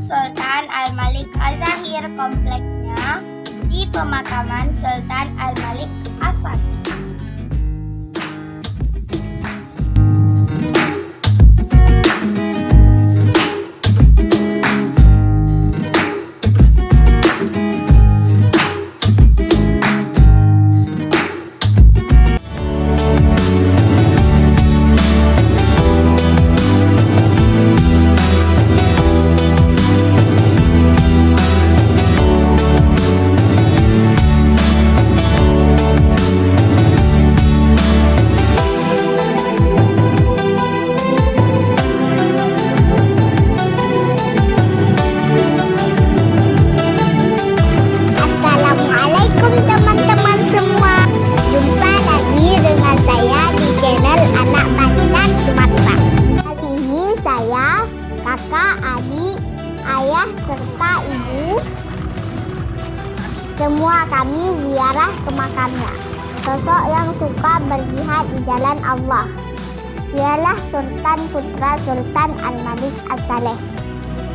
Sultan Al-Malik Az-Zahir kompleknya di pemakaman Sultan Al-Malik Asad. Kakak, adik, ayah, serta ibu, semua kami ziarah ke makamnya. Sosok yang suka berjihad di jalan Allah. Dialah Sultan putra Sultan Al-Malik As-Saleh.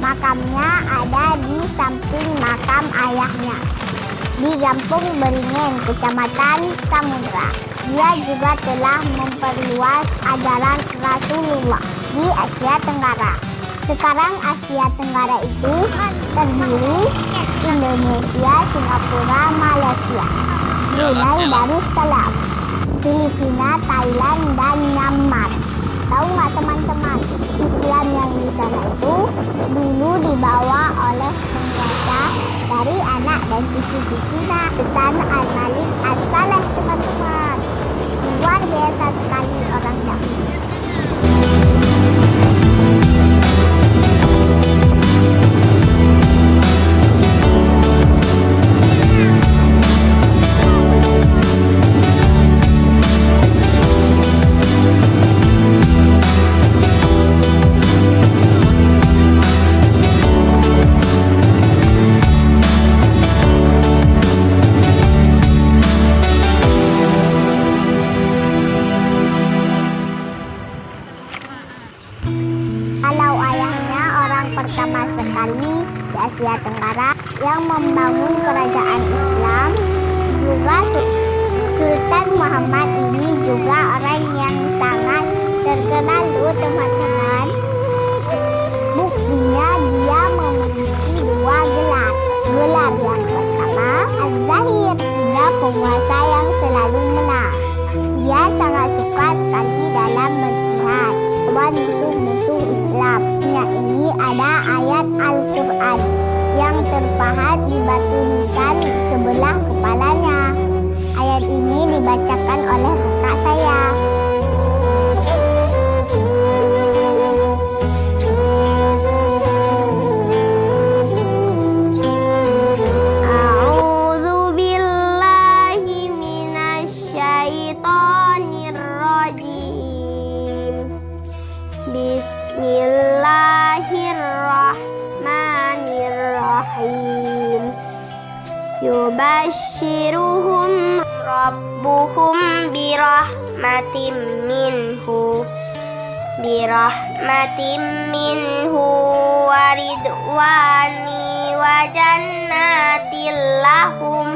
Makamnya ada di samping makam ayahnya, di Kampung Beringin, Kecamatan Samudra. Dia juga telah memperluas ajaran Rasulullah di Asia Tenggara. Sekarang Asia Tenggara itu terdiri Indonesia, Singapura, Malaysia, Brunei Darussalam, Filipina, Thailand, dan Myanmar. Tahu nggak teman-teman, Islam yang di sana itu dulu dibawa oleh penguasa dari anak dan cucu-cucu Sultan Al-Malik As-Saleh, teman-teman. Luar biasa sekali orang dahulu. Kalau ayahnya orang pertama sekali di Asia Tenggara yang membangun kerajaan Islam, juga Sultan Muhammad ini juga orang yang sangat terkenal loh teman-teman. Buktinya dia memiliki dua gelar. Gelar yang pertama Az-Zahir, dia penguasa yang selalu menang. Dia sangat suka sekali dalam berjihad melawan musuh-musuh Islam. Ini ada ayat Al-Quran yang terpahat di batu nisan sebelah kepalanya. Ayat ini dibacakan oleh kakak saya. Bismillahirrahmanirrahim. Yubashiruhum rabbuhum birahmatin minhu waridwani wajannatil lahum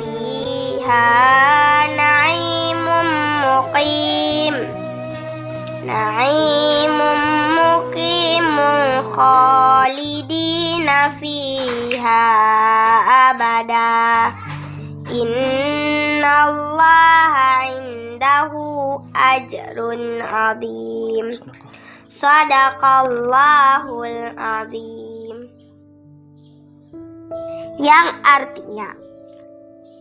fiha na'imun muqimun khalidina fiha abada. Innallaha indahu ajrun azim. Sadaqallahul azim. Yang artinya,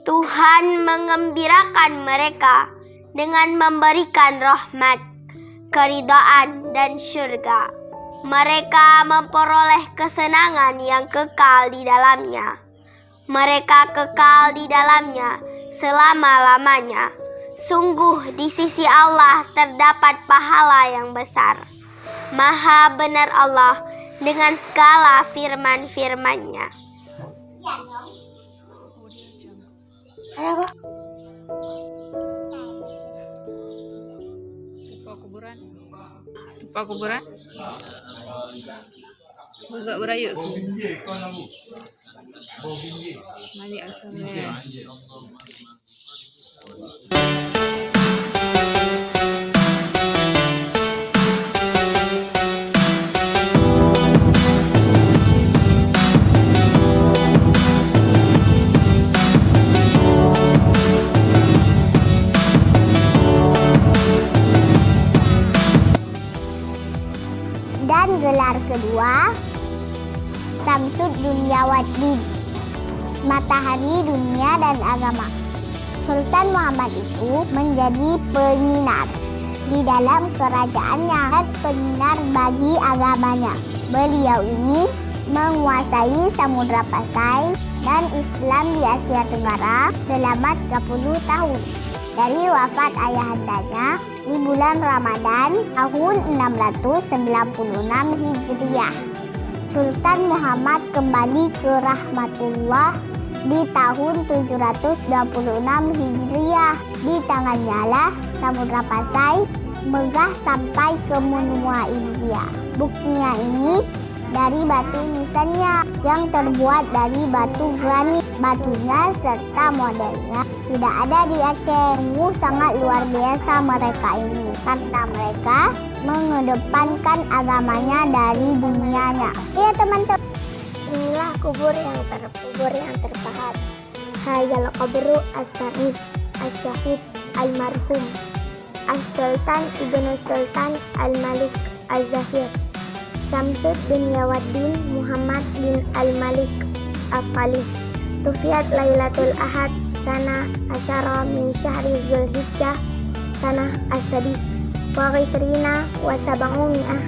Tuhan mengembirakan mereka dengan memberikan rahmat, keridaan, dan syurga. Mereka memperoleh kesenangan yang kekal di dalamnya. Mereka kekal di dalamnya selama-lamanya. Sungguh di sisi Allah terdapat pahala yang besar. Maha benar Allah dengan segala firman-firman-Nya. Apa kuburan? Buka berayu. Malik As-Saleh. Dan gelar kedua, Samsud Dunya Waddin, matahari dunia dan agama. Sultan Muhammad itu menjadi penyinar di dalam kerajaannya dan penyinar bagi agamanya. Beliau ini menguasai Samudra Pasai dan Islam di Asia Tenggara selama 30 tahun. Dari wafat ayahandanya di bulan Ramadan tahun 696 Hijriah. Sultan Muhammad kembali ke rahmatullah di tahun 726 Hijriah. Di tangannya lah Samudra Pasai megah sampai ke benua India. Buktinya ini dari batu nisannya yang terbuat dari batu granit. Batunya serta modelnya tidak ada di Aceh. Sungguh sangat luar biasa mereka ini karena mereka mengedepankan agamanya dari dunianya. Iya teman-teman. Inilah kubur yang terpahat. Hayal qabru as-sarif as-syahid al-marhum as-sultan ibnu sultan al-malik az-zahir Syamsud bin Yawaddin Muhammad bin al-Malik as-Salih. Tufiat Lailatul Ahad sana asyara min syahri Zulhijjah sana as-sadis wa ghisrina wa sab'umi'ah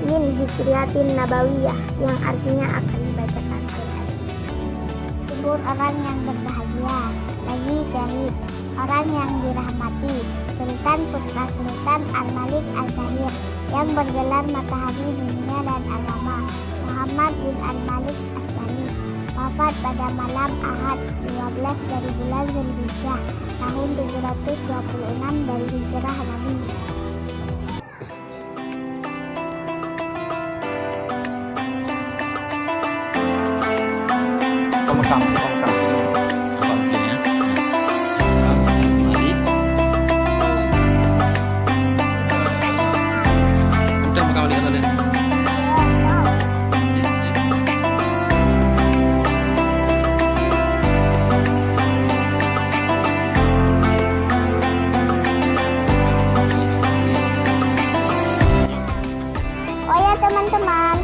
min hijriyatin nabawiyah, yang artinya akan dibacakan oleh hadis. Kubur orang yang berbahagia, bagi syahid, orang yang dirahmati, Sultan Putra Sultan Al-Malik Az-Zahir yang bergelar matahari dunia dan agama, Muhammad bin Al-Malik As-Salih, wafat pada malam Ahad 12 dari bulan Zulhijjah tahun 726 dari hijrah Nabi. Oh ya teman-teman,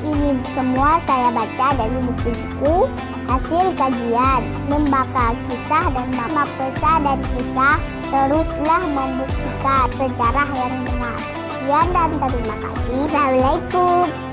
ini semua saya baca dari buku-buku hasil kajian, membaca kisah dan mapesa dan kisah, teruslah membuktikan sejarah yang benar. Sekian dan terima kasih. Assalamualaikum.